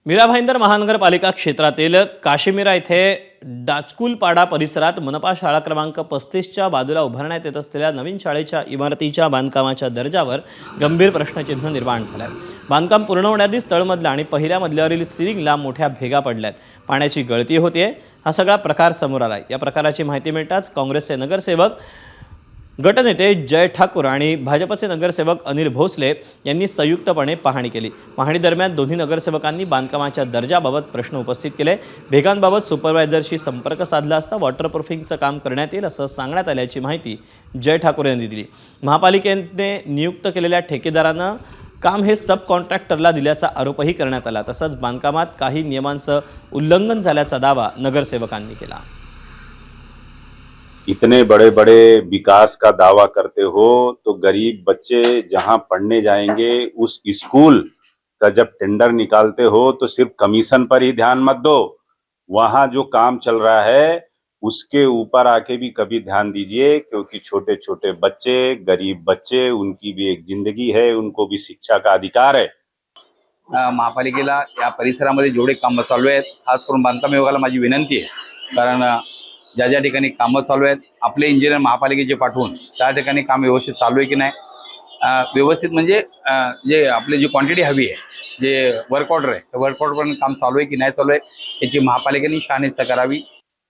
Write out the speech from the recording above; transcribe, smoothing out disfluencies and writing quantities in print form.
मीरा भाईंदर महानगरपालिका क्षेत्रातील काशीमीरा येथे डाचकुलपाडा परिसरात मनपा शाळा क्रमांक 35च्या बाजूला उभारण्यात येत असलेल्या नवीन शाळेच्या इमारतीच्या बांधकामाच्या दर्जावर गंभीर प्रश्नचिन्ह निर्माण झालं आहे। बांधकाम पूर्ण होण्याआधीच तळमजला आणि पहिल्या मजल्यावरील सिलिंगला मोठ्या भेगा पडल्यात। पाण्याची गळती होते। हा सगळा प्रकार समोर आलाय। या प्रकाराची माहिती मिळताच काँग्रेसचे नगरसेवक गटनेते जय ठाकूर आणि भाजपचे नगरसेवक अनिल भोसले यांनी संयुक्तपणे पाहणी केली। पाहणी दरम्यान दोन्ही नगरसेवकांनी बांधकामाच्या दर्जाबाबत प्रश्न उपस्थित केले। भेगांबाबत सुपरवायझरशी संपर्क साधला असता वॉटरप्रूफिंगचं काम करण्यात येईल असं सांगण्यात आल्याची माहिती जय ठाकूर यांनी दिली। महापालिकेने नियुक्त केलेल्या ठेकेदारानं काम हे सब कॉन्ट्रॅक्टरला दिल्याचा आरोपही करण्यात आला। तसंच बांधकामात काही नियमांचं उल्लंघन झाल्याचा दावा नगरसेवकांनी केला। इतने बड़े बड़े विकास का दावा करते हो तो गरीब बच्चे जहां पढ़ने जाएंगे उस स्कूल का जब टेंडर निकालते हो तो सिर्फ कमीशन पर ही ध्यान मत दो। वहां जो काम चल रहा है उसके ऊपर आके भी कभी ध्यान दीजिए, क्योंकि छोटे छोटे बच्चे, गरीब बच्चे, उनकी भी एक जिंदगी है, उनको भी शिक्षा का अधिकार है। महापालिकेला या परिसरामध्ये जेवढे कामं चालू आहेत, खास करून बांधकाम विभागाला माझी विनंती आहे, कारण ज्या ज्या ठिकाणी कामं चालू आहेत आपले इंजिनियर महापालिकेचे पाठवून त्या ठिकाणी काम व्यवस्थित चालू आहे की नाही, व्यवस्थित म्हणजे जे आपली जी क्वांटिटी हवी आहे, जे वर्क ऑर्डर आहे, वर्क ऑर्डरपर्यंत काम चालू आहे की नाही चालू आहे याची महापालिकेने शहानिशा करावी।